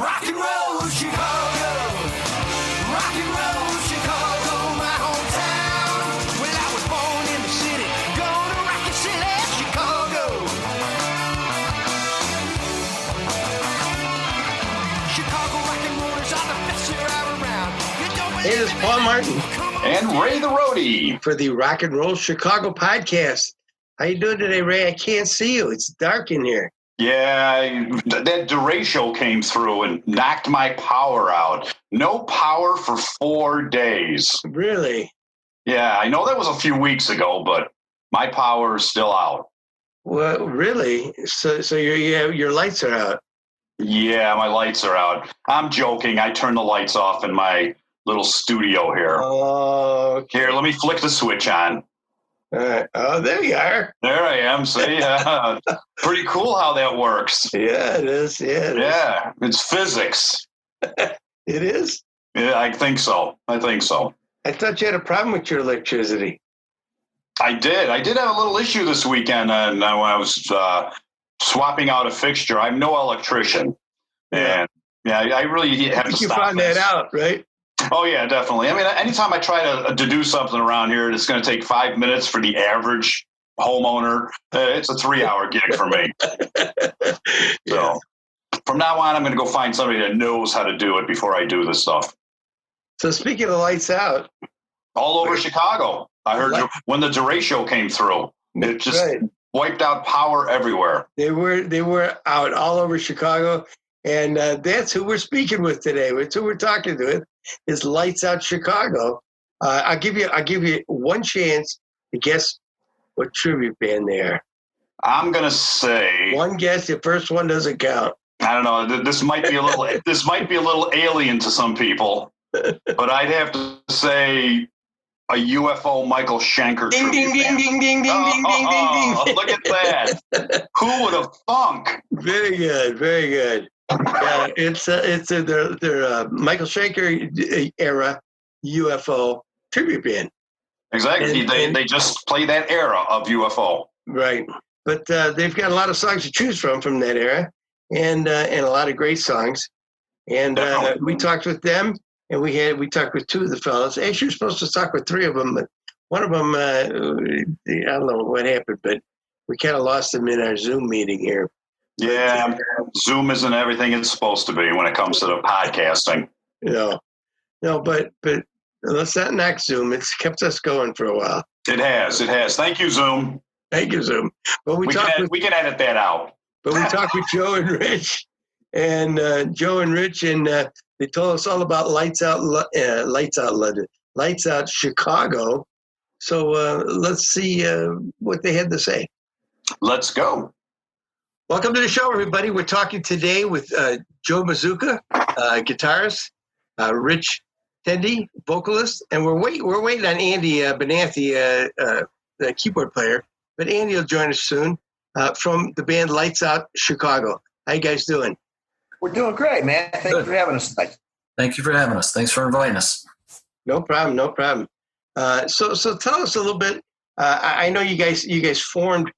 Rock and roll Chicago, rock and roll Chicago, my hometown. Well, I was born in the city, gonna rock the city, Chicago. Chicago rock and rollers are the best here around. Hey, this is Paul Martin and Ray the Roadie for the Rock and Roll Chicago podcast. How you doing today, Ray? I can't see you. It's dark in here. Yeah, that derecho came through and knocked my power out. No power for 4 days. Really? Yeah, I know that was a few weeks ago, but my power is still out. Well, really? So your lights are out? Yeah, my lights are out. I'm joking. I turned the lights off in my little studio here. Oh, okay. Here, let me flick the switch on. All right. Oh, there you are. There I am. See, pretty cool how that works. Yeah, it is. Yeah, it's physics. It is? Yeah, I think so. I thought you had a problem with your electricity. I did have a little issue this weekend when I was swapping out a fixture. I'm no electrician. Yeah. And I really have to stop. You found that out, right? Oh, yeah, definitely. I mean, anytime I try to do something around here, it's going to take 5 minutes for the average homeowner. It's a 3-hour gig for me. Yeah. So from now on, I'm going to go find somebody that knows how to do it before I do this stuff. So speaking of lights out. All over Chicago. I heard when the derecho came through, it just wiped out power everywhere. They were out all over Chicago. And that's who we're speaking with today. That's who we're talking with. Is Lights Out Chicago. I'll give you one chance to guess what tribute band they are. I'm gonna say one guess. The first one doesn't count. I don't know. This might be a little. This might be a little alien to some people, but I'd have to say a UFO Michael Schenker ding, tribute ding, band. Ding ding ding ding ding ding ding. Look at that! Who would have thunk? Very good. Very good. Yeah, it's their Michael Schenker era UFO tribute band. Exactly. They just play that era of UFO. Right, but they've got a lot of songs to choose from that era, and a lot of great songs. And we talked with them, and we talked with two of the fellas. Actually, we're supposed to talk with three of them, but one of them I don't know what happened, but we kind of lost them in our Zoom meeting here. Yeah, Zoom isn't everything it's supposed to be when it comes to the podcasting. No, but let's not knock Zoom. It's kept us going for a while. It has. Thank you, Zoom. But we can edit that out. But we talked with Joe and Rich, and they told us all about Lights Out London, Lights Out Chicago. So let's see what they had to say. Let's go. Welcome to the show, everybody. We're talking today with Joe Mazzucca, guitarist, Rich Tendy, vocalist, and we're waiting on Andy Benanthi, the keyboard player. But Andy will join us soon from the band Lights Out Chicago. How you guys doing? We're doing great, man. Thank you for having us tonight. Thank you for having us. Thanks for inviting us. No problem. So tell us a little bit. I know you guys formed.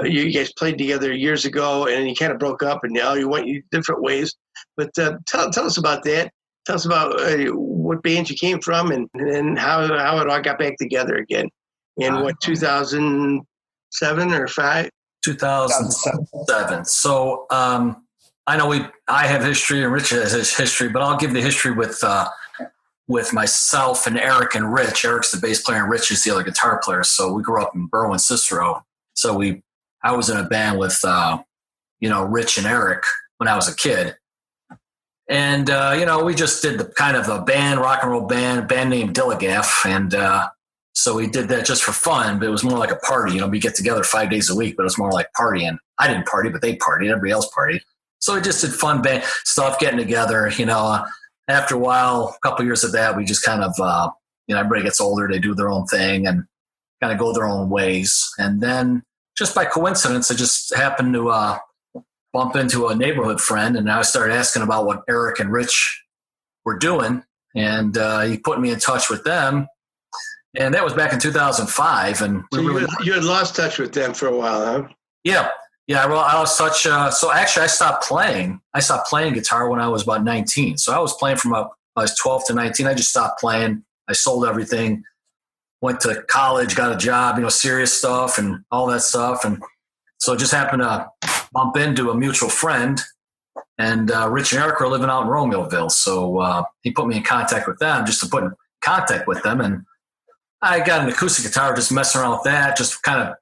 You guys played together years ago, and you kind of broke up, and now you went different ways. But tell us about that. Tell us about what bands you came from, and how it all got back together again in 2007 or 5? 2007. So I know I have history, and Rich has his history, but I'll give the history with myself and Eric and Rich. Eric's the bass player, and Rich is the other guitar player. So we grew up in Berwyn, Cicero. So I was in a band with, Rich and Eric when I was a kid. And, we just did the kind of a band, rock and roll band named Dilligaff. And so we did that just for fun, but it was more like a party. We get together 5 days a week, but it was more like partying. I didn't party, but they partied. Everybody else partied. So we just did fun band stuff, getting together. After a while, a couple of years of that, we just kind of, everybody gets older. They do their own thing and kind of go their own ways. And then just by coincidence, I just happened to bump into a neighborhood friend, and I started asking about what Eric and Rich were doing, and he put me in touch with them, and that was back in 2005. And you had lost touch with them for a while, huh? Yeah, Yeah, well, I was such. So actually, I stopped playing. I stopped playing guitar when I was about 19. So I was playing from I was 12 to 19. I just stopped playing. I sold everything. Went to college, got a job, serious stuff and all that stuff. And so it just happened to bump into a mutual friend, and Rich and Eric were living out in Romeoville. So he put me in contact with them, just to put in contact with them. And I got an acoustic guitar, just messing around with that, just kind of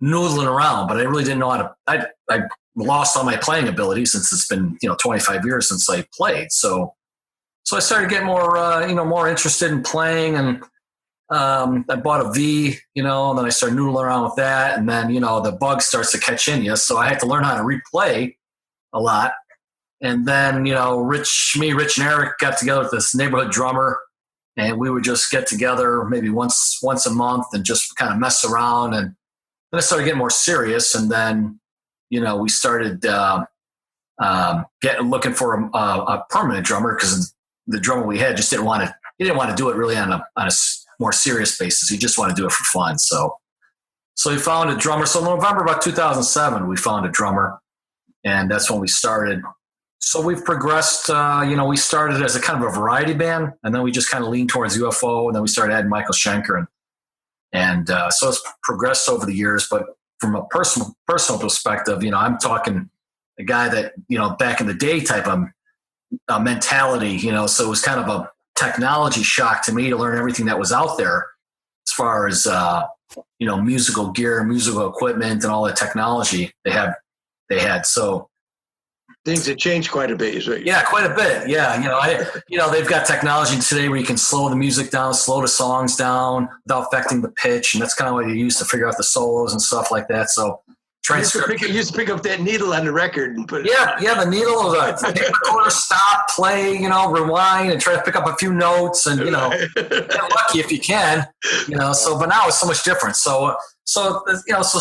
noodling around, but I really didn't know how to. I lost all my playing ability since it's been 25 years since I played. So I started getting more interested in playing, and I bought a V, and then I started noodling around with that, and then the bug starts to catch in you. So I had to learn how to replay a lot, and then Rich and Eric got together with this neighborhood drummer, and we would just get together maybe once a month and just kind of mess around. And then I started getting more serious, and then we started looking for a permanent drummer, because the drummer we had just didn't want to do it really on a more serious basis. He just wanted to do it for fun. So we found a drummer. So November about 2007, we found a drummer, and that's when we started. So we've progressed. We started as a kind of a variety band, and then we just kind of leaned towards UFO, and then we started adding Michael Schenker, and so it's progressed over the years. But from a personal perspective, I'm talking a guy that back in the day type of mentality. So it was kind of a technology shock to me to learn everything that was out there as far as musical gear, musical equipment, and all the technology they had. So things have changed quite a bit, right? Yeah, quite a bit. Yeah, they've got technology today where you can slow the music down, slow the songs down without affecting the pitch, and that's kind of what you use to figure out the solos and stuff like that. So you used to pick up that needle on the record and put it. Yeah, the needle, the recorder, stop, play, rewind, and try to pick up a few notes, and get lucky if you can, So, but now it's so much different. So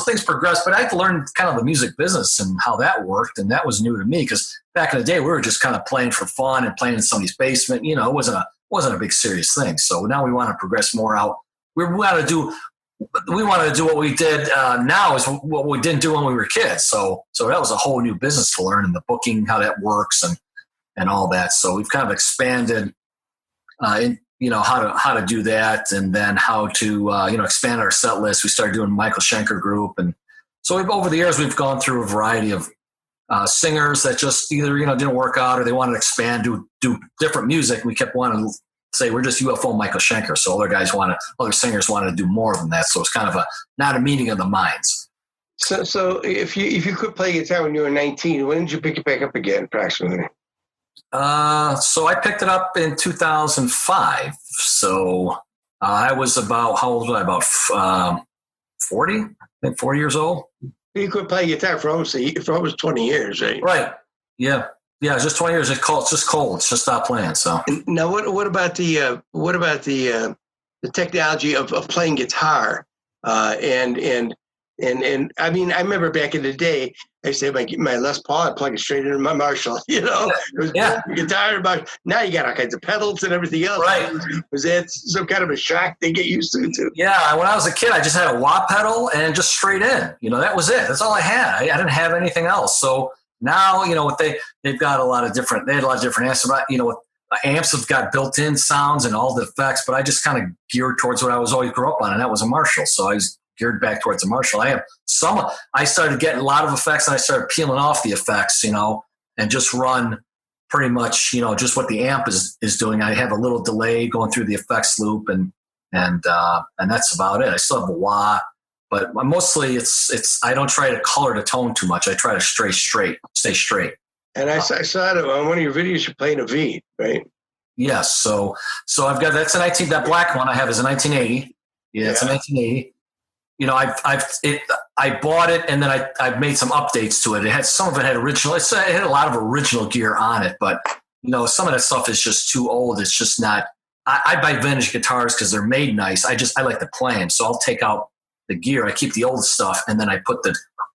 things progress. But I had to learn kind of the music business and how that worked, and that was new to me, because back in the day we were just kind of playing for fun and playing in somebody's basement. It wasn't a big serious thing. So now we want to progress more out. We want to do what we did now is what we didn't do when we were kids. So that was a whole new business to learn, and the booking, how that works, and all that. So we've kind of expanded, how to do that, and then how to expand our set list. We started doing Michael Schenker group, and so over the years we've gone through a variety of singers that just either didn't work out, or they wanted to expand, do different music. We kept wanting to say we're just UFO Michael Schenker. So other singers wanted to do more than that. So it's kind of not a meeting of the minds. So if you quit playing guitar when you were 19, when did you pick it back up again, approximately? So I picked it up in 2005. So I was how old was I? About 40? I think 40 years old. You quit playing guitar for almost 20 years, right? Right. Yeah. Yeah, it's just 20 years. It's just cold. It's just stopped playing. So now, what about the technology of playing guitar? And I mean, I remember back in the day, I used to have my Les Paul, I'd plug it straight into my Marshall. It was guitar. Now you got all kinds of pedals and everything else. Right? Was that some kind of a shock they get used to too? Yeah, when I was a kid, I just had a wah pedal and just straight in. That was it. That's all I had. I didn't have anything else. So now, what they've got a lot of different amps. Amps have got built-in sounds and all the effects, but I just kind of geared towards what I was always grew up on, and that was a Marshall. So I was geared back towards a Marshall. I started getting a lot of effects, and I started peeling off the effects, and just run pretty much, just what the amp is doing. I have a little delay going through the effects loop, and that's about it. I still have a wah. But mostly I don't try to color the tone too much. I try to stay straight. And I saw it on one of your videos, you're playing a V, right? Yes. So I've got, that black one I have is a 1980. Yeah, it's a 1980. I bought it, and then I've made some updates to it. Some of it had it had a lot of original gear on it, but some of that stuff is just too old. It's just not, I buy vintage guitars because they're made nice. I like to play them. So I'll take out the gear, I keep the old stuff, and then I put the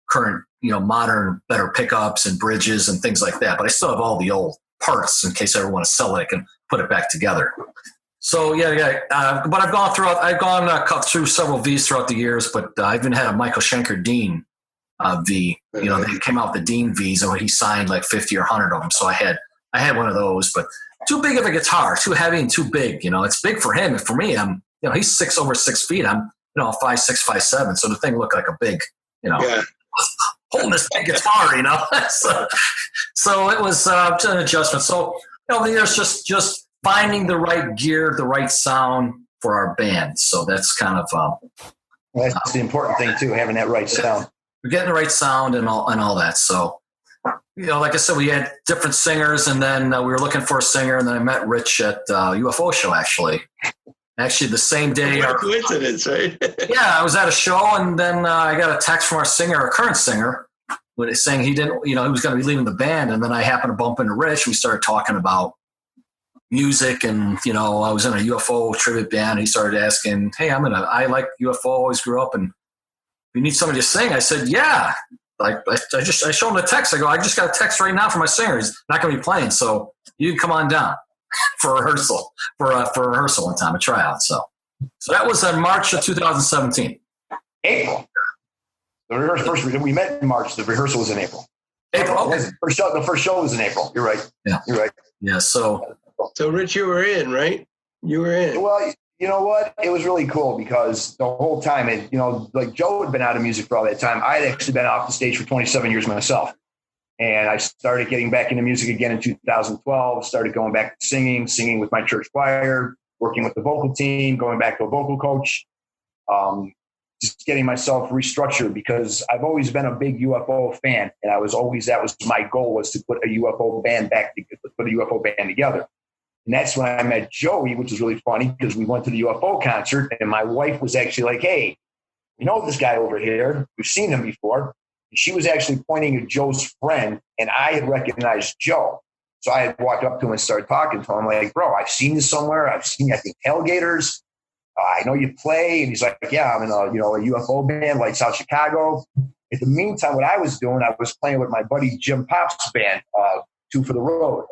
current, modern, better pickups and bridges and things like that. But I still have all the old parts in case I ever want to sell it. I can put it back together. So but I've gone cut through several V's throughout the years. But I even had a Michael Schenker Dean They came out with the Dean V's, and he signed like 50 or 100 of them. So I had one of those, but too big of a guitar, too heavy and too big. It's big for him. And for me, he's over 6 feet. I'm 5'6", 5'7". So the thing looked like a big, holding this big guitar, so it was an adjustment. So over the years, just finding the right gear, the right sound for our band. So that's kind of that's the important thing too, having that right sound. We're getting the right sound and all that. So like I said, we had different singers, and then we were looking for a singer, and then I met Rich at UFO show actually. Actually, the same day. What a coincidence, right? Yeah, I was at a show, and then I got a text from our current singer, saying he didn't, he was going to be leaving the band. And then I happened to bump into Rich. We started talking about music, and I was in a UFO tribute band. He started asking, "Hey, I like UFO. Always grew up, and you need somebody to sing." I said, "Yeah." I showed him the text. I go, "I just got a text right now from my singer. He's not going to be playing, so you can come on down." For rehearsal, for rehearsal one time, a tryout. So that was in March of 2017. April. We met in March. The rehearsal was in April. April. Okay. The first show was in April. You're right. Yeah. You're right. Yeah. So Rich, you were in, right? You were in. Well, you know what? It was really cool because the whole time, like Joe had been out of music for all that time. I had actually been off the stage for 27 years myself. And I started getting back into music again in 2012, started going back to singing with my church choir, working with the vocal team, going back to a vocal coach, just getting myself restructured because I've always been a big UFO fan. And that was my goal, was to put a UFO band together. And that's when I met Joey, which is really funny because we went to the UFO concert and my wife was actually like, "Hey, you know this guy over here? We've seen him before." She was actually pointing at Joe's friend, and I had recognized Joe. So I had walked up to him and started talking to him. Like, "Bro, I've seen you somewhere. I've seen you, I think, Tailgaters. I know you play." And he's like, "Yeah, I'm in a UFO band, Lights Out Chicago." In the meantime, what I was doing, I was playing with my buddy Jim Pop's band, Two for the Road.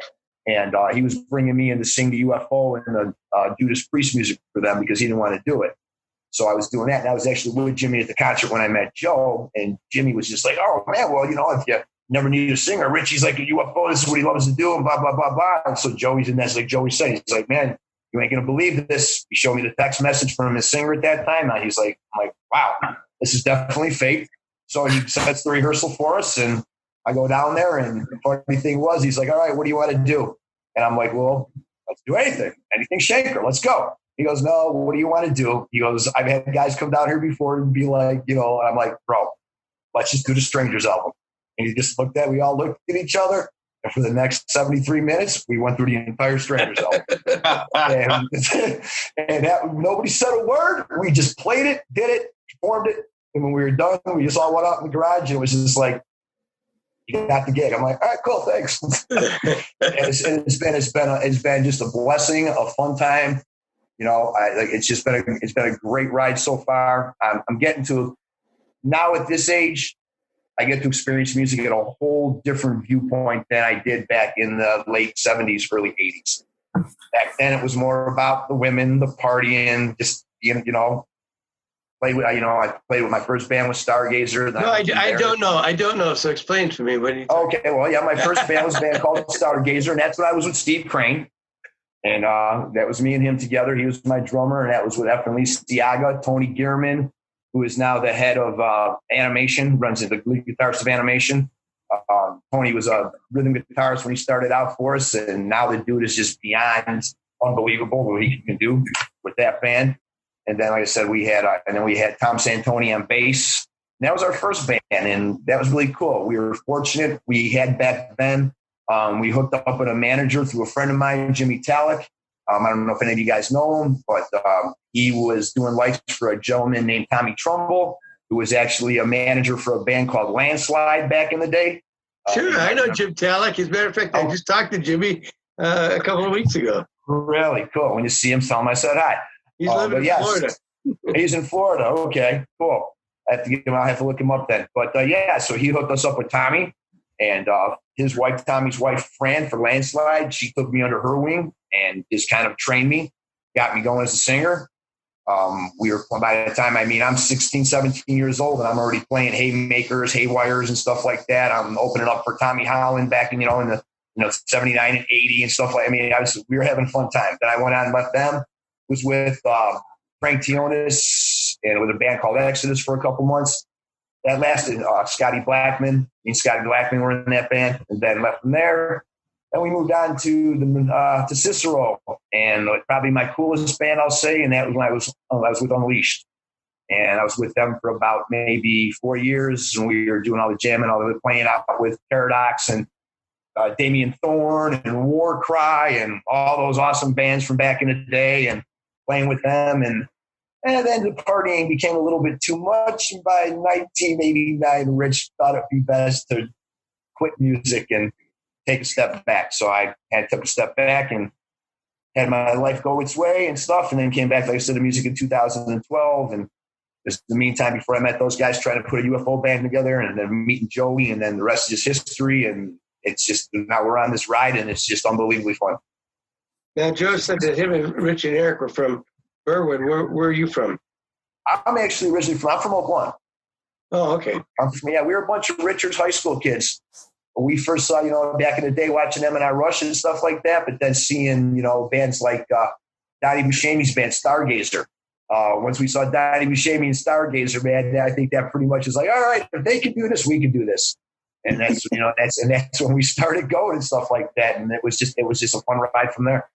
And he was bringing me in to sing the UFO and the Judas Priest music for them because he didn't want to do it. So I was doing that, and I was actually with Jimmy at the concert when I met Joe, and Jimmy was just like, "Oh, man, well, if you never need a singer, Richie's like a UFO, this is what he loves to do," and blah, blah, blah, blah. And so Joey's, and that's like Joey said, he's like, "Man, you ain't going to believe this." He showed me the text message from his singer at that time, and I'm like, "Wow, this is definitely fake." So he sets the rehearsal for us, and I go down there, and the funny thing was, he's like, "All right, what do you want to do?" And I'm like, "Well, let's do anything shaker, let's go." He goes, "No, what do you want to do?" He goes, "I've had guys come down here before and be like, and I'm like, "Bro, let's just do the Strangers album." And we all looked at each other. And for the next 73 minutes, we went through the entire Strangers album. and nobody said a word. We just played it, did it, performed it. And when we were done, we just all went out in the garage, and it was just like, "You got the gig." I'm like, "All right, cool, thanks." And it's been just a blessing, a fun time. It's been a great ride so far. I'm getting to now at this age, I get to experience music at a whole different viewpoint than I did back in the late 70s, early 80s. Back then, it was more about the women, the partying, just I played with my first band was Stargazer. No, I don't know. I don't know. So explain to me. Okay, well, yeah, my first band was a band called Stargazer, and that's when I was with Steve Crane. And that was me and him together. He was my drummer, and that was with F. and Lee Stiaga, Tony Gearman, who is now the head of animation, runs the lead guitarist of animation. Tony was a rhythm guitarist when he started out for us, and now the dude is just beyond unbelievable what he can do with that band. And then, like I said, we had Tom Santoni on bass. And that was our first band, and that was really cool. We were fortunate. We had back then. We hooked up with a manager through a friend of mine, Jimmy Talek. I don't know if any of you guys know him, but he was doing lights for a gentleman named Tommy Trumbull, who was actually a manager for a band called Landslide back in the day. Sure, I know Jim Talek. As a matter of fact, I just talked to Jimmy a couple of weeks ago. Really cool. When you see him, tell him I said hi. He's living in Florida. He's in Florida. Okay, cool. I'll have to look him up then. But so he hooked us up with Tommy, and his wife, Tommy's wife, Fran, for Landslide. She took me under her wing and just kind of trained me, got me going as a singer. By the time, I'm 16, 17 years old and I'm already playing haymakers, haywires and stuff like that. I'm opening up for Tommy Holland back in, in the 79 and 80 and stuff like, we were having a fun time. Then I went on and left them, was with Frank Tionis and with a band called Exodus for a couple months. That lasted. Scotty Blackman. Me and Scotty Blackman were in that band, and then left from there. Then we moved on to Cicero, and probably my coolest band, I'll say, and that was when I was with Unleashed, and I was with them for about maybe 4 years, and we were doing all the jamming, all the playing out with Paradox and Damien Thorne and Warcry and all those awesome bands from back in the day, and playing with them, and then the partying became a little bit too much. And by 1989, Rich thought it'd be best to quit music and take a step back. So I took a step back and had my life go its way and stuff, and then came back, like I said, to music in 2012. And just in the meantime, before I met those guys, trying to put a UFO band together, and then meeting Joey, and then the rest is just history. And it's just, now we're on this ride, and it's just unbelievably fun. Now, Joe said that him and Rich and Eric were from Berwyn. Where are you from? I'm actually originally I'm from Oak Lawn. Oh, okay. We were a bunch of Richards High School kids. We first saw, back in the day, watching M&R Rush and stuff like that, but then seeing, bands like Donnie Buscemi's band, Stargazer. Once we saw Donnie Buscemi and Stargazer, man, I think that pretty much is like, all right, if they can do this, we can do this. And that's, that's when we started going and stuff like that. And it was just a fun ride from there.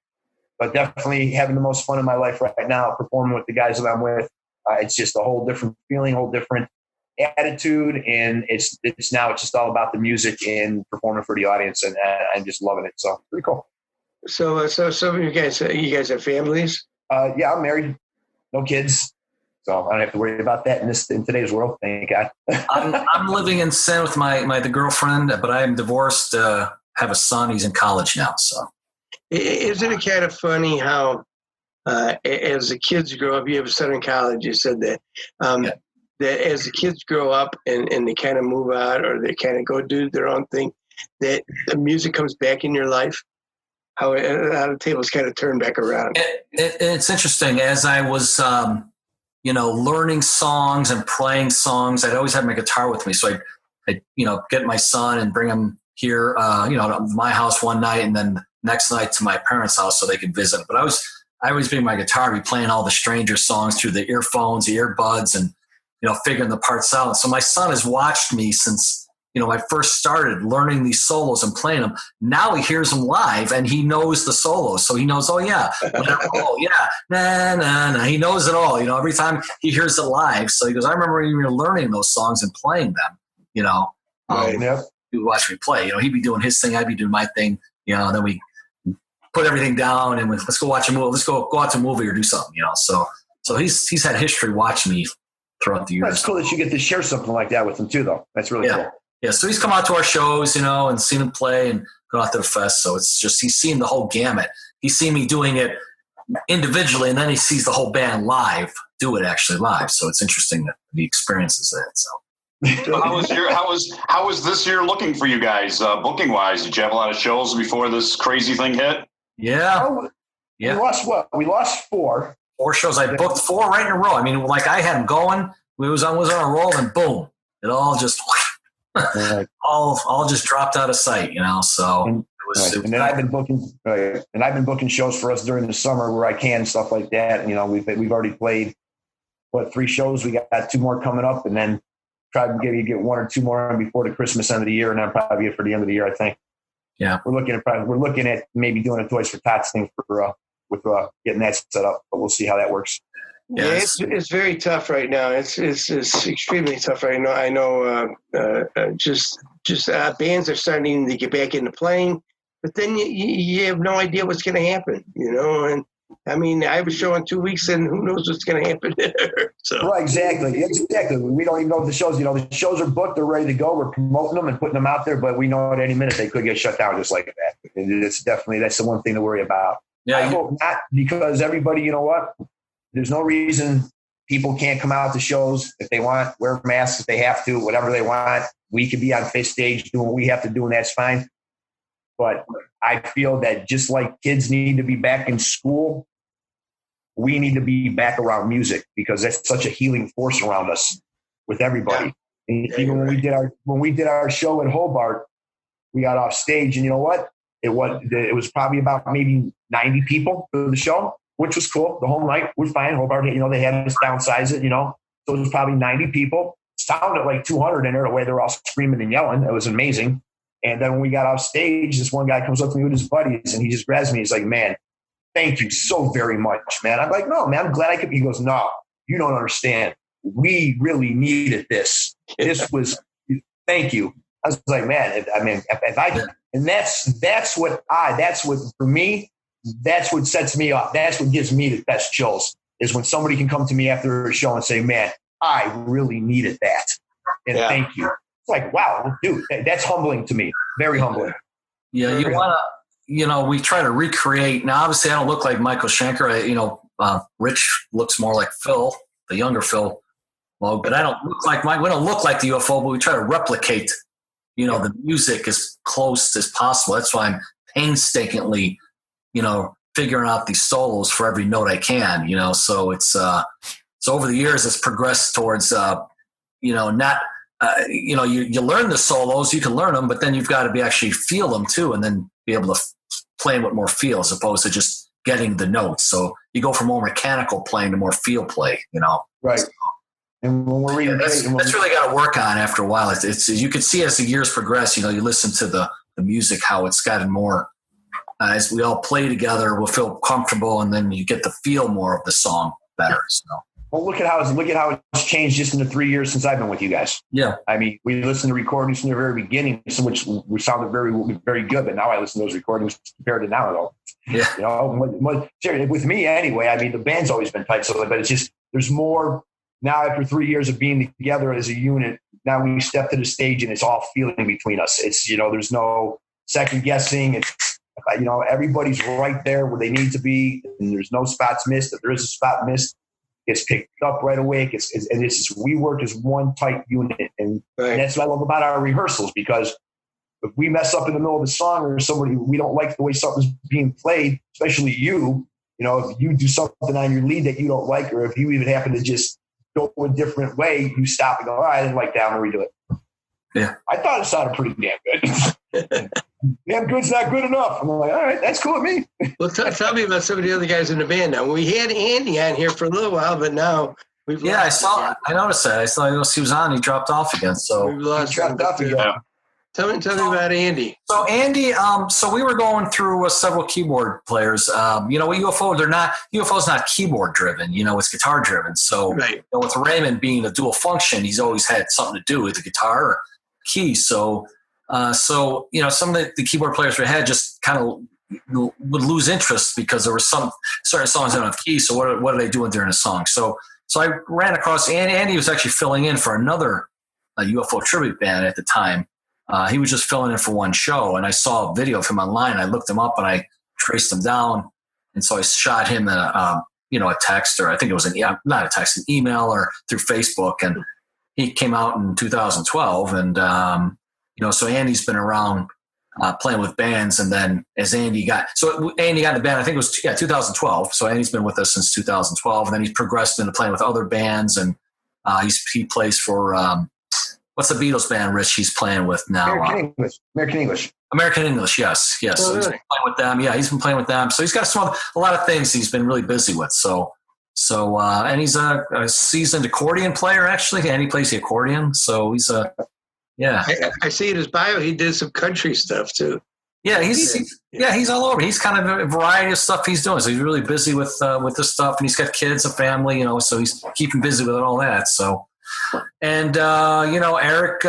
But definitely having the most fun in my life right now, performing with the guys that I'm with. It's just a whole different feeling, whole different attitude, and it's just all about the music and performing for the audience, and I'm just loving it. So pretty cool. So some of you guys have families? Yeah, I'm married, no kids, so I don't have to worry about that in today's world. Thank God. I'm living in sin with the girlfriend, but I am divorced. Have a son. He's in college now. So. Isn't it kind of funny how, as the kids grow up, you have a son in college, you said that, that as the kids grow up and they kind of move out or they kind of go do their own thing, that the music comes back in your life, how the tables kind of turn back around. It's interesting. As I was, learning songs and playing songs, I'd always have my guitar with me. So I'd get my son and bring him here, to my house one night, and then next night to my parents' house so they could visit. But I always bring my guitar, be playing all the Stranger songs through the earphones, the earbuds, and figuring the parts out. So my son has watched me since I first started learning these solos and playing them. Now he hears them live and he knows the solos, so he knows. Oh yeah, oh yeah, nah nah nah. He knows it all. Every time he hears it live, so he goes, I remember when you were learning those songs and playing them. Right. Yep. He would watch me play. He'd be doing his thing, I'd be doing my thing. Then we put everything down and let's go watch a movie. Let's go watch a movie or do something. So he's had history watching me throughout the years. That's cool that you get to share something like that with him too, though. That's really cool. Yeah. So he's come out to our shows, and seen him play and go out to the fest. So it's just, he's seen the whole gamut. He's seen me doing it individually, and then he sees the whole band do it actually live. So it's interesting that he experiences that. So. How was this year looking for you guys, booking wise? Did you have a lot of shows before this crazy thing hit? Yeah. We lost what? We lost 4. 4 shows. I booked 4 right in a row. I mean, like I had them going. We was on a roll, and boom, it all just all just dropped out of sight. So and, and then I've been booking shows for us during the summer where I can, stuff like that. We've already played 3 shows. We got 2 more coming up, and then try to get 1 or 2 more before the Christmas end of the year, and then probably it for the end of the year, I think. Yeah, we're looking at maybe doing a Toys for Tots thing with getting that set up, but we'll see how that works. Yeah, it's very tough right now. It's extremely tough right now. I know just bands are starting to get back into playing, but then you have no idea what's going to happen, and I mean, I have a show in 2 weeks, and who knows what's going to happen there. So. Right, exactly. We don't even know if the shows, the shows are booked, they're ready to go. We're promoting them and putting them out there, but we know at any minute they could get shut down just like that. And that's the one thing to worry about. Yeah, I hope not, because everybody, there's no reason people can't come out to shows if they want, wear masks if they have to, whatever they want. We could be on face stage doing what we have to do, and that's fine. But I feel that just like kids need to be back in school, we need to be back around music because that's such a healing force around us with everybody. Yeah. And even when we did our show in Hobart, we got off stage, and you know what? It was probably about maybe 90 people for the show, which was cool. The whole night was fine. Hobart, they had us downsize it, so it was probably 90 people. It sounded like 200 in there, the way they were all screaming and yelling. It was amazing. And then when we got off stage, this one guy comes up to me with his buddies, and he just grabs me. He's like, "Man, thank you so very much, man." I'm like, "No, man, I'm glad I could." He goes, "No, you don't understand. We really needed this. This was, thank you." I was like, "Man, if I," and that's what for me, that's what sets me up. That's what gives me the best chills is when somebody can come to me after a show and say, "Man, I really needed that. And thank you." It's like, wow, dude, that's humbling to me. Very humbling. Yeah. You want to, we try to recreate. Now, obviously I don't look like Michael Schenker. Rich looks more like Phil, the younger Phil. Well, but I don't look like Mike. We don't look like the UFO, but we try to replicate, the music as close as possible. That's why I'm painstakingly, figuring out these solos for every note I can, so it's, so over the years it's progressed towards, you learn the solos, you can learn them, but then you've got to be actually feel them too. And then be able to play with more feel as opposed to just getting the notes. So you go from more mechanical playing to more feel play, Right. So, and when we're reading, that's really got to work on after a while. It's you can see as the years progress, you listen to the music, how it's gotten more, as we all play together, we'll feel comfortable, and then you get to feel more of the song better. So. Well, look at how it's changed just in the 3 years since I've been with you guys. Yeah. I mean, we listened to recordings from the very beginning, which we sounded very, very good, but now I listen to those recordings compared to now. Though. Yeah. With me anyway, I mean, the band's always been tight, but it's just, there's more now after 3 years of being together as a unit. Now we step to the stage and it's all feeling between us. It's, there's no second guessing. It's, everybody's right there where they need to be, and there's no spots missed. If there is a spot missed, it's picked up right away. We work as one tight unit, and that's what I love about our rehearsals, because if we mess up in the middle of a song or somebody, we don't like the way something's being played, especially if you do something on your lead that you don't like, or if you even happen to just go a different way, you stop and go, "Oh, I didn't like that, I'm going to redo it." Yeah. I thought it sounded pretty damn good. Damn good's not good enough. I'm like, all right, that's cool with me. Well, tell me about some of the other guys in the band now. We had Andy on here for a little while, but now we've lost him. I noticed that. I saw he was on. He dropped off again. So we've lost him. Yeah. Tell me about Andy. So Andy, so we were going through several keyboard players. UFO's not keyboard driven. It's guitar driven. So with Raymond being a dual function, he's always had something to do with the guitar or key. So some of the keyboard players we had just kind of would lose interest because there were some certain songs that don't have keys. So what are they doing during a song? So I ran across Andy. Andy was actually filling in for another UFO tribute band at the time. He was just filling in for one show, and I saw a video of him online. I looked him up and I traced him down, and so I shot him a text, or I think it was not a text, an email, or through Facebook, and he came out in 2012, and so Andy's been around playing with bands, and then as Andy got in the band, I think it was 2012. So Andy's been with us since 2012, and then he's progressed into playing with other bands, and he plays for. What's the Beatles band, Rich, he's playing with now? American English, yes. Oh, so he's been playing with them. Yeah, he's been playing with them. So he's got a lot of things he's been really busy with. So and he's a seasoned accordion player, actually, and he plays the accordion. So he's I see in his bio he did some country stuff too. Yeah, he's all over. He's kind of a variety of stuff he's doing. So he's really busy with this stuff, and he's got kids, a family, so he's keeping busy with all that. So. And, Eric,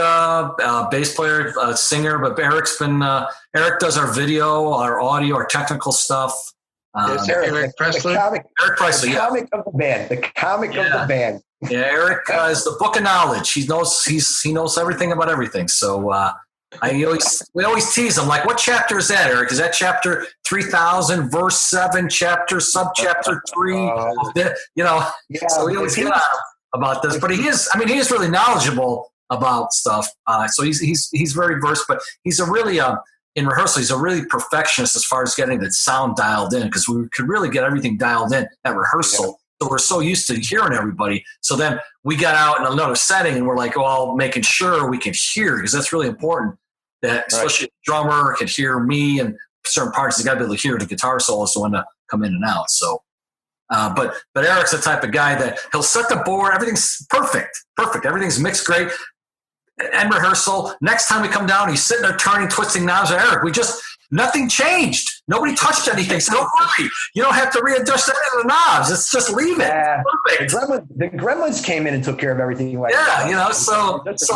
bass player, singer, but Eric does our video, our audio, our technical stuff. Eric Presley. Eric Presley, the comic of the band. The comic of the band. Yeah, Eric is the book of knowledge. He knows everything about everything. So we always tease him, like, what chapter is that, Eric? Is that chapter 3000, verse 7, chapter, subchapter 3? So we always get on him about this, but he is really knowledgeable about stuff. So he's very versed, but he's a really in rehearsal, he's a really perfectionist as far as getting the sound dialed in, because we could really get everything dialed in at rehearsal. Yeah. So we're so used to hearing everybody. So then we got out in another setting and we're like, well, making sure we can hear, because that's really important, that especially the drummer can hear me, and certain parts he's got to be able to hear the guitar soloist when to come in and out. So, but Eric's the type of guy that he'll set the board. Everything's perfect. Everything's mixed great. And rehearsal. Next time we come down, he's sitting there turning, twisting knobs. Eric, nothing changed. Nobody touched anything. So don't worry. You don't have to readjust any of the knobs. It's just leave it. Perfect. The gremlins came in and took care of everything. So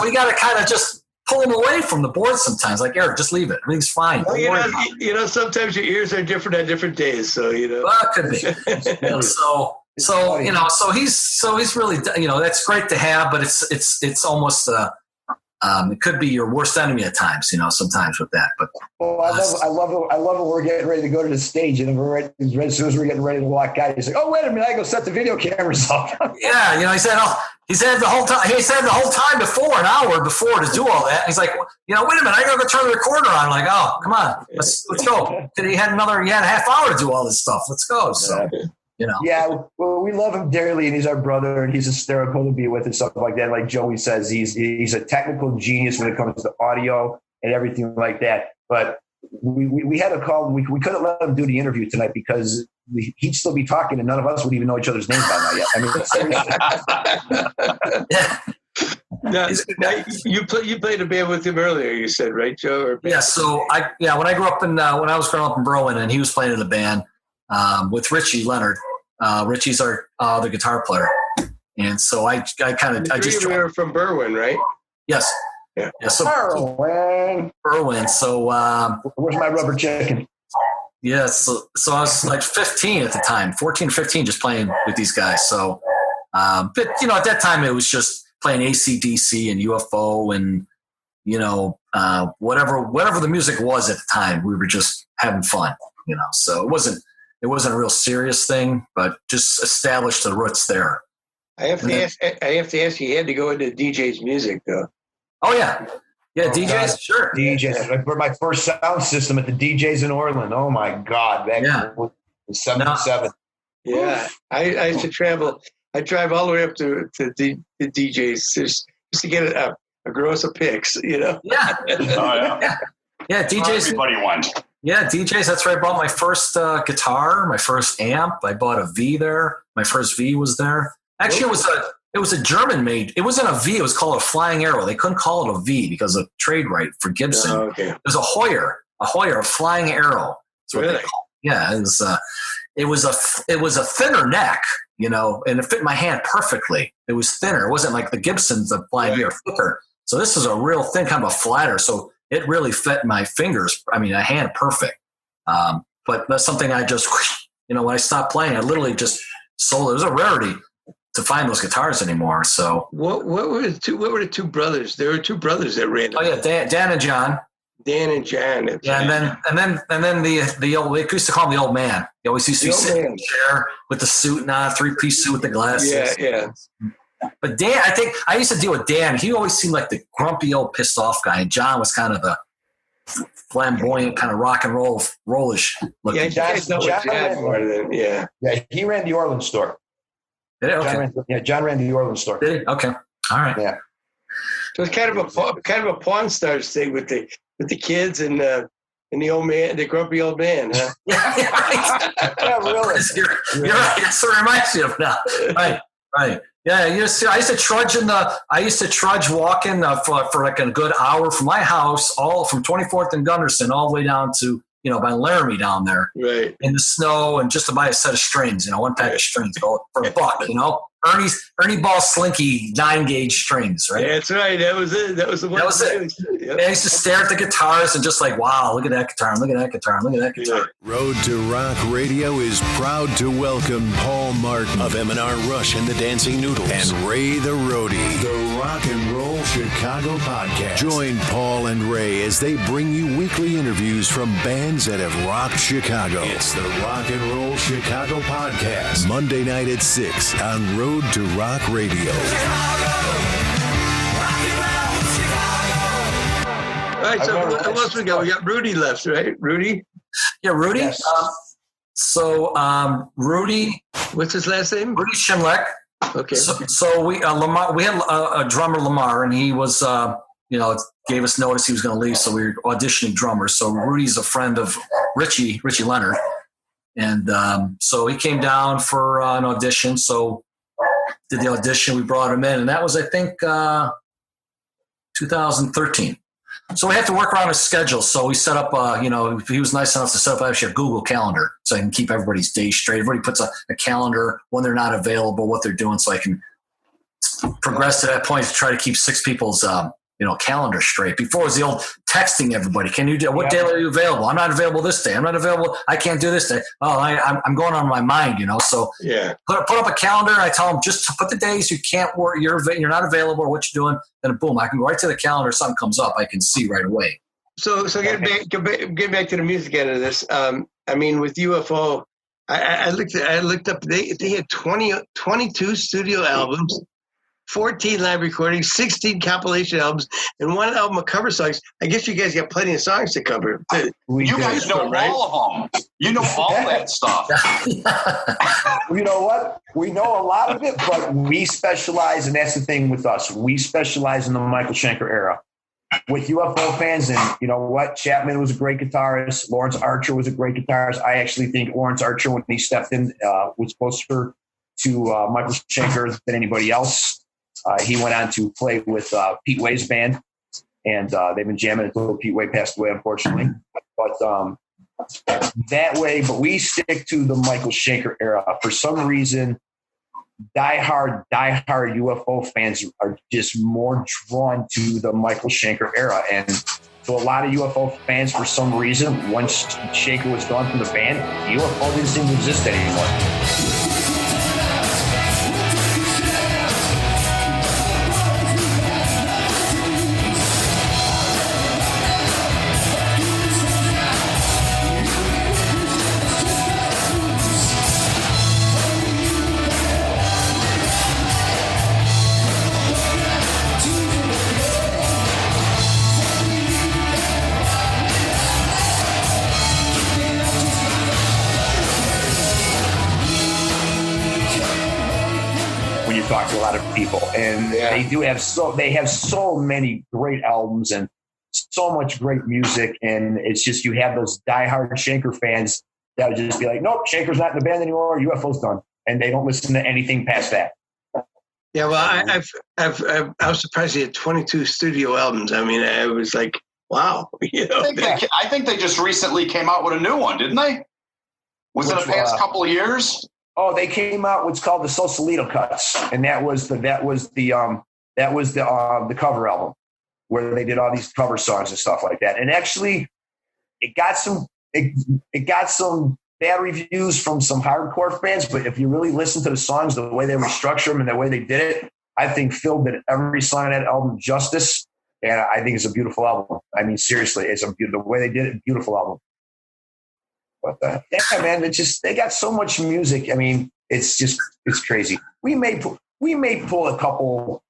we got to kind of just pull him away from the board sometimes. Like, Eric, just leave it. Everything's fine. Well, sometimes your ears are different on different days. So, Well, it could be. So he's really, that's great to have, but it's almost, it could be your worst enemy at times, sometimes with that. But I love it. We're getting ready to go to the stage, and as soon as we're getting ready to walk out, he's like, "Oh, wait a minute! I go set the video cameras up." Yeah, he said the whole time. He said the whole time before, an hour before, to do all that. He's like, wait a minute! I gotta go turn the recorder on. I'm like, oh, come on, let's go. He had a half hour to do all this stuff. Let's go. So. Yeah, well, we love him dearly, and he's our brother, and he's hysterical to be with and stuff like that. Like Joey says, he's a technical genius when it comes to audio and everything like that. But we had a call. We couldn't let him do the interview tonight because he'd still be talking, and none of us would even know each other's names by now yet. Now, you played a band with him earlier, you said, right, Joe? Yeah. So when I grew up when I was growing up in Berwyn, and he was playing in the band. With Richie Leonard. Richie's our the guitar player, and so I just you're from Berwyn, right? Yes. Yeah. So Berwyn. So where's my rubber chicken? Yeah. So I was like 15 at the time, 14, 15, just playing with these guys. So, but at that time it was just playing AC/DC and UFO and whatever the music was at the time. We were just having fun. So it wasn't a real serious thing, but just established the roots there. I have to ask you had to go into DJ's music though. Oh yeah. Yeah, DJs, God. Sure. DJs. I put my first sound system at the DJs in Orland. Oh my God. Back in 77. Yeah. I used to travel. I drive all the way up to the DJs just to get a gross of picks, Yeah. Oh yeah. Yeah, DJs. Everybody went. Yeah, DJs. That's where I bought my first guitar, my first amp. I bought a V there. My first V was there. Actually, it was a German made. It wasn't a V. It was called a Flying Arrow. They couldn't call it a V because of trade right for Gibson. Oh, okay. It was a Hoyer, a Flying Arrow. That's what they called it. Yeah, it was a thinner neck, and it fit my hand perfectly. It was thinner. It wasn't like the Gibsons, the Flying Arrow, thicker. So this is a real thin, kind of a flatter. So it really fit my fingers. I mean, a hand perfect. But that's something I just, when I stopped playing, I literally just sold it. It was a rarity to find those guitars anymore. So what were the two brothers? There were two brothers that ran. Oh yeah, Dan and John. Dan and John. Yeah, and then the old. We used to call him the old man. He always used to be sitting in a chair with the suit on, 3-piece suit with the glasses. Yeah. But Dan, I think I used to deal with Dan. He always seemed like the grumpy old pissed off guy. And John was kind of the flamboyant, kind of rock and rollish looking. Yeah, he ran the Orland store. Did it? Okay. John ran the Orland store. Did he? Okay. All right. Yeah. So it's kind of a Pawn Stars thing with the kids and the old man, the grumpy old man, huh? Yeah, right. Yeah, really. You're right. That's what it reminds me of now. Right. Yeah, I used to trudge walking for like a good hour from my house, all from 24th and Gunderson, all the way down to by Laramie down there, right, in the snow, and just to buy a set of strings, one pack of strings for $1. Ernie Ball Slinky 9-gauge strings, right? Yeah, that's right. That was it. That was the one. That was it. Yep. I used to stare at the guitars and just like, wow, look at that guitar, look at that guitar, look at that guitar. Yeah. Road to Rock Radio is proud to welcome Paul Martin of M&R Rush and the Dancing Noodles and Ray the Roadie, the Rock and Roll Chicago Podcast. Join Paul and Ray as they bring you weekly interviews from bands that have rocked Chicago. It's the Rock and Roll Chicago Podcast, Monday night at 6 on Road to Rock Radio. All right, so who else we got? We got Rudy left, right? Rudy? Yeah, Rudy. Yes. Rudy. What's his last name? Rudy Shimlek. Okay. So we Lamar. We had a drummer, Lamar, and he was gave us notice he was going to leave, so we were auditioning drummers. So Rudy's a friend of Richie Leonard, and so he came down for an audition. So did the audition. We brought him in, and that was, I think, 2013. So we have to work around his schedule. So we set up, he was nice enough to set up actually a Google Calendar so I can keep everybody's days straight. Everybody puts a calendar when they're not available, what they're doing, so I can progress to that point to try to keep six people's, calendar straight. Before it was the old texting everybody. Can you do, what day are you available? I'm not available this day. I'm not available. I can't do this day. Oh, I'm going on my mind, So put up a calendar. I tell them just to put the days you can't work, you're not available or what you're doing. Then boom, I can go right to the calendar. Something comes up, I can see right away. So get back to the music end of this. With UFO, I looked up. They had 22 studio albums, 14 live recordings, 16 compilation albums, and 1 album of cover songs. I guess you guys got plenty of songs to cover. You guys know all of them. You know all that stuff. You know what? We know a lot of it, but we specialize, and that's the thing with us. We specialize in the Michael Schenker era. With UFO fans, and you know what? Chapman was a great guitarist. Lawrence Archer was a great guitarist. I actually think Lawrence Archer, when he stepped in, was closer to Michael Schenker than anybody else. He went on to play with Pete Way's band, and they've been jamming until Pete Way passed away, unfortunately. But that way, but we stick to the Michael Schenker era. For some reason, diehard UFO fans are just more drawn to the Michael Schenker era. And so a lot of UFO fans, for some reason, once Schenker was gone from the band, UFO didn't seem to exist anymore. Talk to a lot of people, and they have so many great albums and so much great music, and it's just you have those diehard Schenker fans that would just be like, nope, Schenker's not in the band anymore, UFO's done, and they don't listen to anything past that. Yeah, well, I was surprised he had 22 studio albums. I mean, I was like, wow. I think they just recently came out with a new one, didn't they? Was it the past couple of years? Oh, they came out what's called the Sausalito cuts, and that was the cover album where they did all these cover songs and stuff like that. And actually, it got some bad reviews from some hardcore fans. But if you really listen to the songs, the way they restructured them and the way they did it, I think Phil did every song on that album justice. And I think it's a beautiful album. I mean, seriously, the way they did it, beautiful album. But man, they got so much music. I mean, it's crazy. We may pull a couple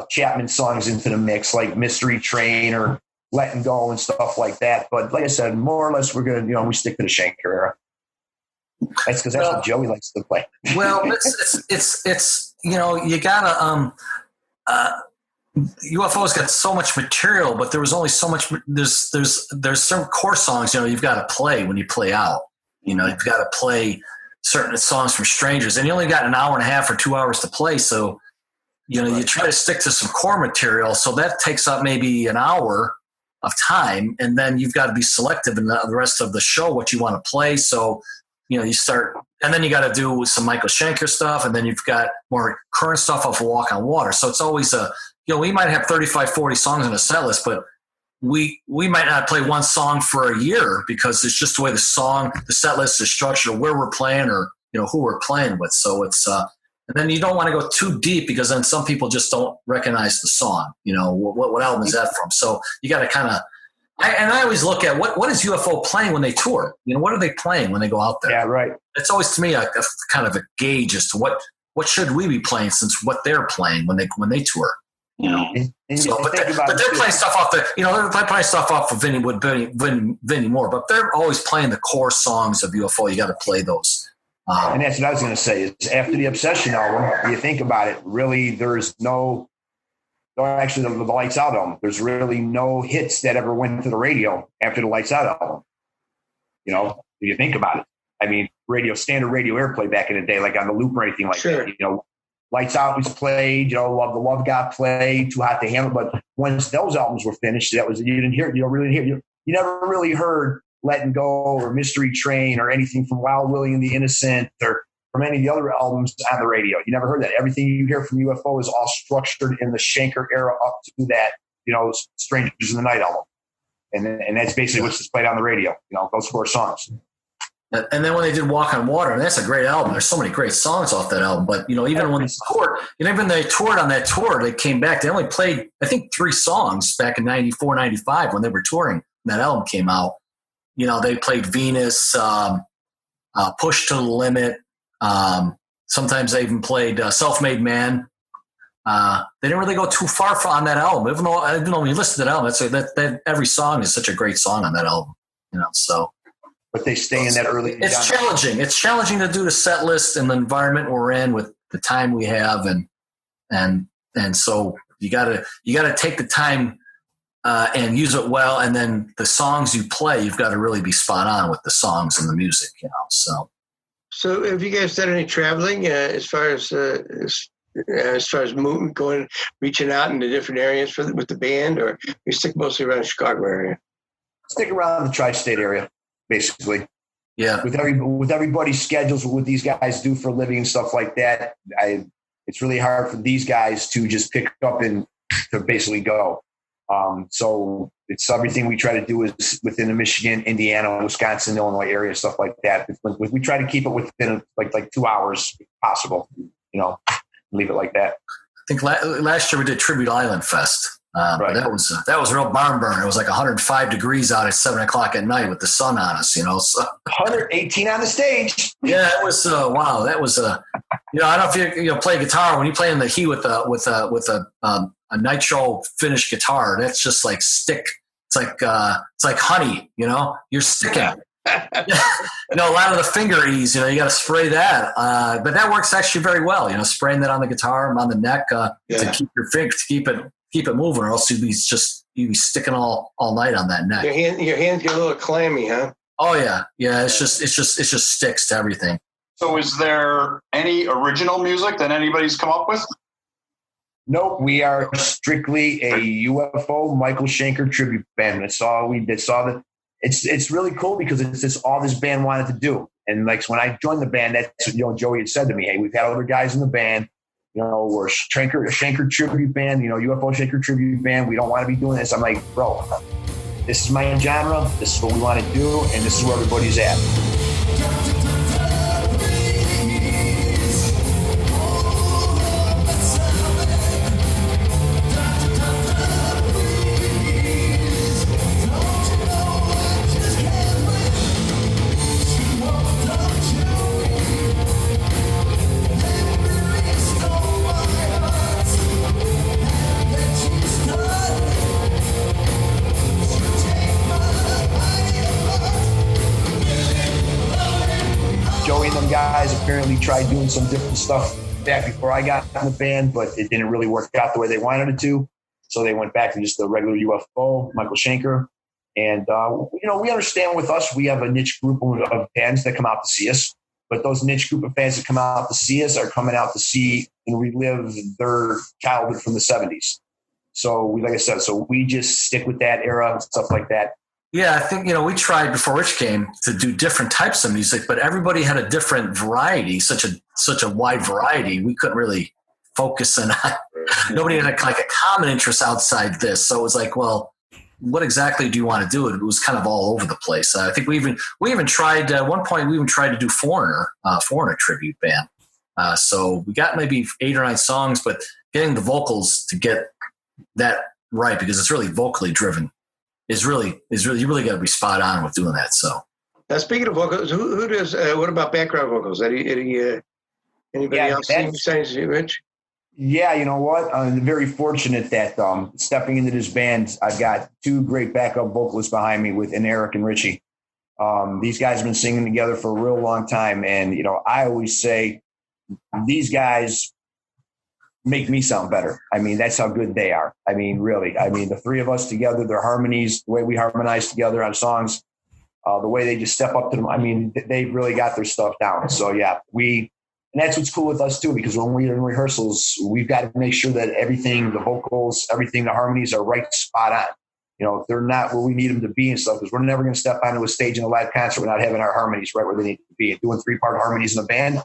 Chapman songs into the mix, like Mystery Train or Letting Go and stuff like that. But like I said, more or less, we're gonna we stick to the Schenker era. That's because that's what Joey likes to play. Well, it's you gotta UFO's got so much material, but there was only so much. There's some core songs, you've got to play when you play out. You've got to play certain songs from strangers, and you only got an hour and a half or 2 hours to play. So, you try to stick to some core material. So that takes up maybe an hour of time, and then you've got to be selective in the rest of the show what you want to play. So, you start, and then you got to do some Michael Schenker stuff, and then you've got more current stuff off of Walk on Water. So it's always we might have 35, 40 songs in a set list, but we might not play one song for a year because it's just the way the set list is structured, or where we're playing, or who we're playing with. So it's and then you don't want to go too deep because then some people just don't recognize the song. What album is that from? So you got to kind of. I always look at what is UFO playing when they tour. What are they playing when they go out there? Yeah, right. It's always to me a kind of a gauge as to what should we be playing since what they're playing when they tour. You know, so, but they're playing stuff off they're playing stuff off of Vinnie Wood, Vinnie Moore, but they're always playing the core songs of UFO. You got to play those. And that's what I was going to say is after the Obsession album, you think about it, really, there's actually the Lights Out album. There's really no hits that ever went to the radio after the Lights Out album. You know, if you think about it, I mean, standard radio airplay back in the day, like on the loop or anything like that, you know, Lights Out was played, you know, the Love got played, Too Hot to Handle. But once those albums were finished, you never really heard Letting Go or Mystery Train or anything from Wild Willie and the Innocent or from any of the other albums on the radio. You never heard that. Everything you hear from UFO is all structured in the Schenker era up to that, you know, Strangers in the Night album. And that's basically what's displayed on the radio, you know, those 4 songs. And then when they did Walk on Water, and that's a great album. There's so many great songs off that album. But, you know, even when they toured, even they toured on that tour, they came back. They only played, I think, 3 songs back in 94, 95 when they were touring. When that album came out. You know, they played Venus, Push to the Limit. Sometimes they even played Self-Made Man. They didn't really go too far on that album. Even though when you listen to that album, that every song is such a great song on that album. You know, so. But they stay in that early. It's challenging. It's challenging to do the set list and the environment we're in with the time we have, and so you gotta take the time and use it well. And then the songs you play, you've got to really be spot on with the songs and the music. You know, So have you guys done any traveling as far as moving, going, reaching out into different areas with the band, or you stick mostly around the Chicago area? Stick around the tri-state area. Basically, yeah. With everybody's schedules, what these guys do for a living and stuff like that, it's really hard for these guys to just pick up and to basically go. So it's everything we try to do is within the Michigan, Indiana, Wisconsin, Illinois area, stuff like that. We try to keep it within like 2 hours if possible. You know, leave it like that. I think last year we did Tribute Island Fest. Right. That was a real barn burn. It was like 105 degrees out at 7:00 at night with the sun on us, you know. So 118 on the stage. Yeah, it was wow. That was you know, I don't know if you play guitar when you play in the heat with a nitro finished guitar. That's just like stick. It's like honey. You know, you're sticking. You know, a lot of the finger ease. You know, you got to spray that. But that works actually very well. You know, spraying that on the guitar, on the neck to keep your finger keep it moving, or else you'd be sticking all night on that neck. Your hands get a little clammy, huh? Oh yeah. It just sticks to everything. So is there any original music that anybody's come up with? Nope, we are strictly a UFO Michael Schenker tribute band. That's all we did. It's really cool because it's just all this band wanted to do. And like when I joined the band, that's, you know, Joey had said to me, "Hey, we've had other guys in the band. You know, we're a Schenker tribute band, you know, UFO Schenker tribute band. We don't want to be doing this." I'm like, bro, this is my genre. This is what we want to do. And this is where everybody's at. Guys apparently tried doing some different stuff back before I got in the band, but it didn't really work out the way they wanted it to. So they went back to just the regular UFO, Michael Schenker. And, you know, we understand with us, we have a niche group of fans that come out to see us, but those niche group of fans that come out to see us are coming out to see and relive their childhood from the 70s. So like I said, so we just stick with that era and stuff like that. Yeah, I think, you know, we tried before Rich came to do different types of music, but everybody had a different variety, such a wide variety. We couldn't really focus on nobody had like a common interest outside this. So it was like, well, what exactly do you want to do? It was kind of all over the place. I think we even tried at one point. We even tried to do Foreigner tribute band. So we got maybe 8 or 9 songs, but getting the vocals to get that right, because it's really vocally driven, is really you really got to be spot on with doing that. So now, speaking of vocals, who does? What about background vocals? Anybody else besides you, Rich? Yeah, you know what? I'm very fortunate that stepping into this band, I've got two great backup vocalists behind me with Eric and Richie. These guys have been singing together for a real long time. And, I always say these guys make me sound better. I mean, that's how good they are. I mean, really. I mean, the three of us together, their harmonies, the way we harmonize together on songs, the way they just step up to them. I mean, they've really got their stuff down. So, yeah, and that's what's cool with us, too, because when we're in rehearsals, we've got to make sure that everything, the vocals, everything, the harmonies are right spot on. If they're not where we need them to be and stuff, because we're never going to step onto a stage in a live concert without having our harmonies right where they need to be. And doing 3-part harmonies in a band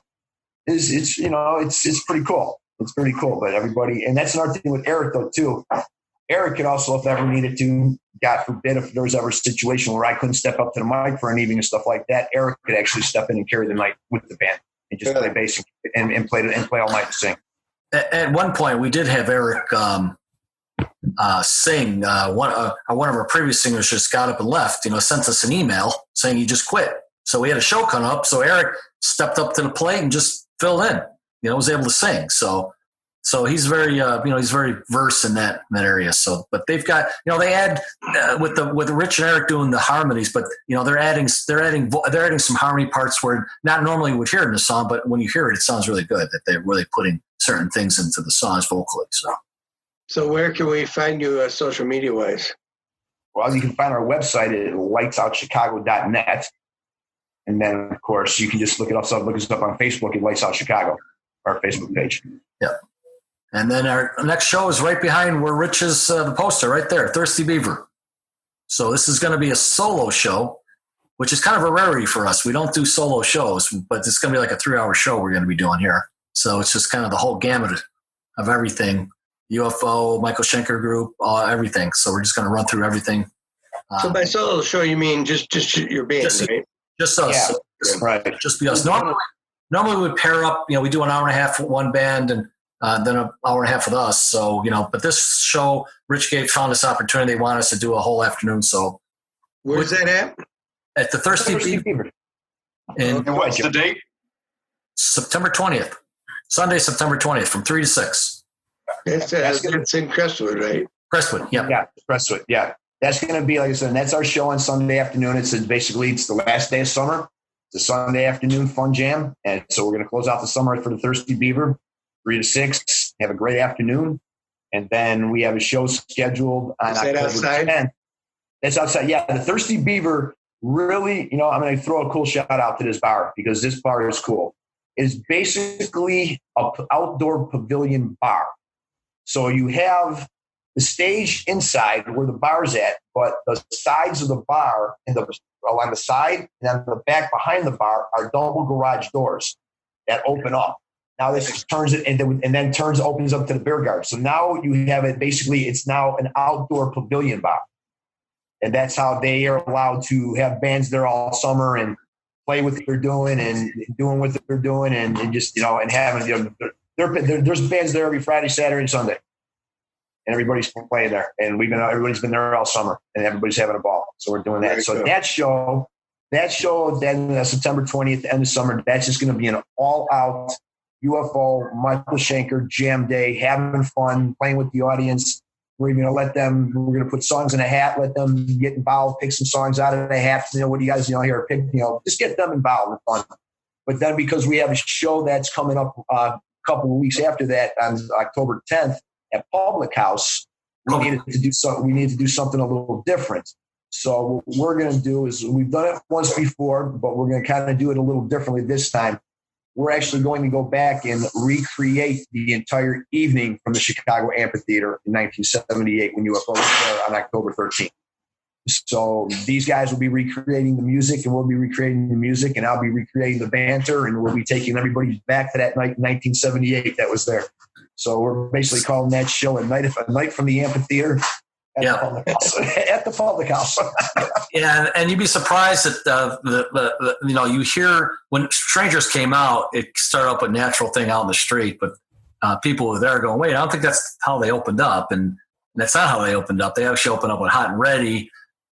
it's pretty cool. It's pretty cool. But everybody, and that's another thing with Eric, though, too. Eric could also, if ever needed to, God forbid, if there was ever a situation where I couldn't step up to the mic for an evening and stuff like that, Eric could actually step in and carry the night with the band and just play bass and play all night and sing. At one point, we did have Eric sing. One of our previous singers just got up and left. Sent us an email saying he just quit. So we had a show come up. So Eric stepped up to the plate and just filled in. Was able to sing. So he's very, he's very versed in that area. So, but they've got, they add with Rich and Eric doing the harmonies, but they're adding some harmony parts where not normally would hear it in the song, but when you hear it, it sounds really good. That they're really putting certain things into the songs vocally. So where can we find you social media wise? Well, you can find our website at lightsoutchicago.net. And then, of course, you can just look us up on Facebook at Lights Out Chicago, our Facebook page. Yeah. And then our next show is right behind where Rich is, the poster right there, Thirsty Beaver. So this is going to be a solo show, which is kind of a rarity for us. We don't do solo shows, but it's going to be like a 3-hour show we're going to be doing here. So it's just kind of the whole gamut of everything. UFO, Michael Schenker Group, everything. So we're just going to run through everything. So by solo show, you mean just your band, right? Just us. Yeah, right. Just be us. Normally we would pair up, we do an hour and a half with one band and then an hour and a half with us. So, but this show, Rich found this opportunity. They want us to do a whole afternoon. So where's that at? At the Thirsty Beaver. And what's the date? September 20th. Sunday, September 20th from 3 to 6. It's in Crestwood, right? Crestwood, yeah. Yeah, Crestwood, yeah. That's going to be, like I said, that's our show on Sunday afternoon. It's the last day of summer. It's a Sunday afternoon fun jam. And so we're going to close out the summer for the Thirsty Beaver, 3 to 6. Have a great afternoon. And then we have a show scheduled on October 10th. That's outside. Yeah, the Thirsty Beaver really, I'm going to throw a cool shout out to this bar because this bar is cool. It's basically an outdoor pavilion bar. So you have the stage inside where the bar's at, but the sides of the bar along the side and on the back behind the bar are double garage doors that open up. Now this turns it and then opens up to the beer garden. So now you have it basically, it's now an outdoor pavilion bar. And that's how they are allowed to have bands there all summer and play what they're doing and doing what they're doing and just, and having, there's bands there every Friday, Saturday, and Sunday. And everybody's playing there. And everybody's been there all summer and everybody's having a ball. So we're doing that. Very cool. That show then September 20th, end of summer, that's just going to be an all-out UFO, Michael Schenker jam day, having fun, playing with the audience. We're going to put songs in a hat, let them get involved, pick some songs out of the hat. What do you guys, here, pick, just get them involved in fun. But then because we have a show that's coming up a couple of weeks after that on October 10th at Public House, we needed to do something a little different. So what we're going to do is we've done it once before, but we're going to kind of do it a little differently this time. We're actually going to go back and recreate the entire evening from the Chicago Amphitheater in 1978 when UFO was there on October 13th. So these guys will be recreating the music and we'll be recreating the music and I'll be recreating the banter and we'll be taking everybody back to that night in 1978 that was there. So we're basically calling that show a night from the amphitheater at the Public House. Yeah, and you'd be surprised that you hear when Strangers came out, it started up a natural thing out in the street, but people were there going, wait, I don't think that's how they opened up, and that's not how they opened up. They actually opened up with Hot and Ready.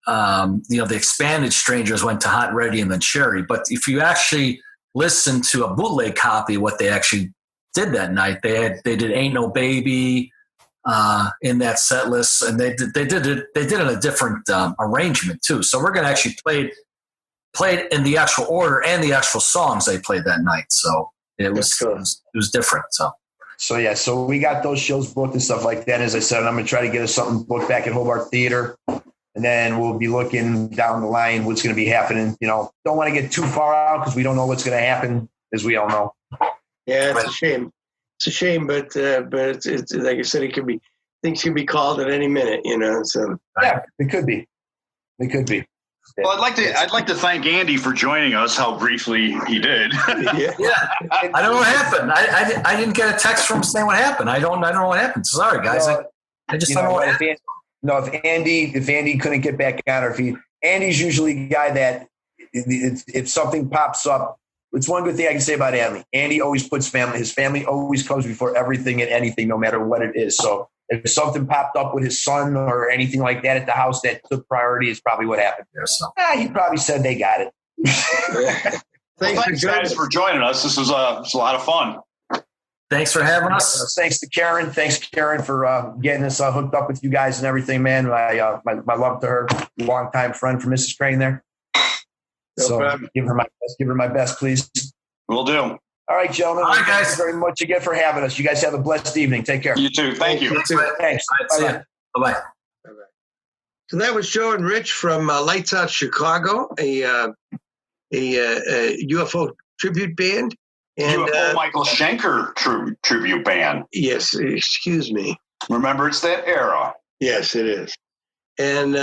The expanded Strangers went to Hot and Ready and then Cherry. But if you actually listen to a bootleg copy, what they actually did that night. They did "Ain't No Baby" in that set list, and they did it in a different arrangement too. So we're going to actually play it in the actual order and the actual songs they played that night. So it was different. So we got those shows booked and stuff like that. As I said, I'm going to try to get us something booked back at Hobart Theater. And then we'll be looking down the line what's going to be happening. You know, don't want to get too far out because we don't know what's going to happen, as we all know. Yeah, it's a shame. It's a shame, but it's like I said, things can be called at any minute, you know. So yeah, it could be. It could be. Well, I'd like to thank Andy for joining us. How briefly he did. Yeah. I don't know what happened. I didn't get a text from saying what happened. I don't know what happened. Sorry, guys. I just don't know what happened. If Andy couldn't get back on, or Andy's usually a guy that if something pops up, it's one good thing I can say about Andy. Andy always puts his family always comes before everything and anything, no matter what it is. So if something popped up with his son or anything like that at the house that took priority, is probably what happened there. So he probably said they got it. Thanks guys for joining us. This was a lot of fun. Thanks for having us. Thanks to Karen. Thanks, Karen, for getting us hooked up with you guys and everything, man. My love to her, longtime friend from Mrs. Crane there. No problem. Give her my best, please. Will do. All right, gentlemen. All right, guys. Thank you very much again for having us. You guys have a blessed evening. Take care. You too. Thank you. Thanks. Bye. Bye. So that was Joe and Rich from Lights Out Chicago, a UFO tribute band. And UFO Michael Schenker tribute band. Yes, excuse me. Remember, it's that era. Yes, it is. And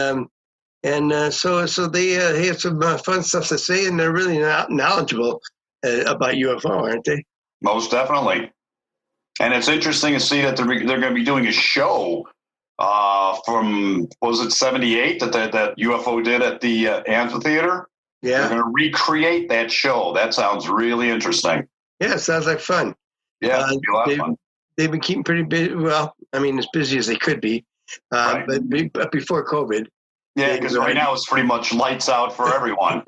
so they have some fun stuff to say, and they're really knowledgeable about UFO, aren't they? Most definitely. And it's interesting to see that they're going to be doing a show from, was it 78 that UFO did at the amphitheater? Yeah. They're going to recreate that show. That sounds really interesting. Yeah, it sounds like fun. Yeah, it'd be a lot of fun. They've been keeping pretty busy. Well, I mean, as busy as they could be, Right. but before COVID. Yeah, because right now it's pretty much lights out for everyone.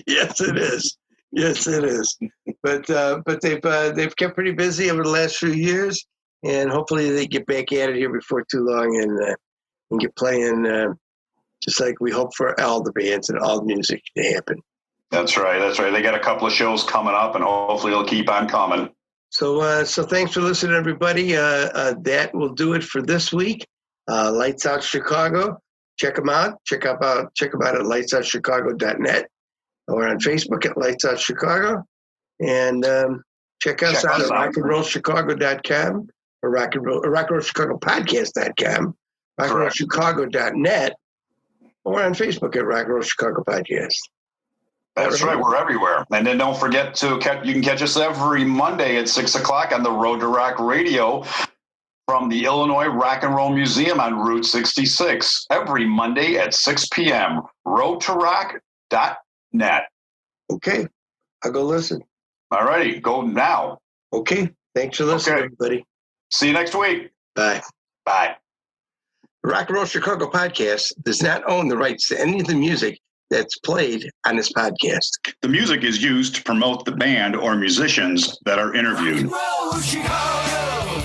Yes, it is. Yes, it is. But they've kept pretty busy over the last few years, and hopefully they get back at it here before too long and get playing just like we hope for all the bands and all the music to happen. That's right. They got a couple of shows coming up, and hopefully it'll keep on coming. So thanks for listening, everybody. That will do it for this week. Lights Out Chicago. Check them out. Check them out at lightsoutchicago.net or on Facebook at Lights Out Chicago. And check us out at rockandrollchicago.com or rockandrollchicagopodcast.com, rockandrollchicago.net, or on Facebook at Rock and Roll Chicago Podcast. That's right. We're everywhere. And then don't forget you can catch us every Monday at 6:00 on the Road to Rock Radio from the Illinois Rock and Roll Museum on Route 66. Every Monday at 6 p.m. roadtorock.net. Okay. I'll go listen. All righty. Go now. Okay. Thanks for listening, everybody. See you next week. Bye. Bye. The Rock and Roll Chicago Podcast does not own the rights to any of the music that's played on this podcast. The music is used to promote the band or musicians that are interviewed. Rock and roll Chicago,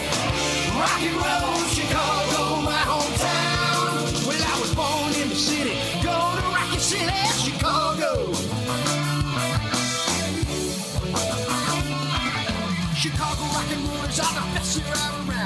rock and roll Chicago, my hometown. Well, I was born in the city, going to Rocket City, Chicago. Chicago rock and rollers are the best here around.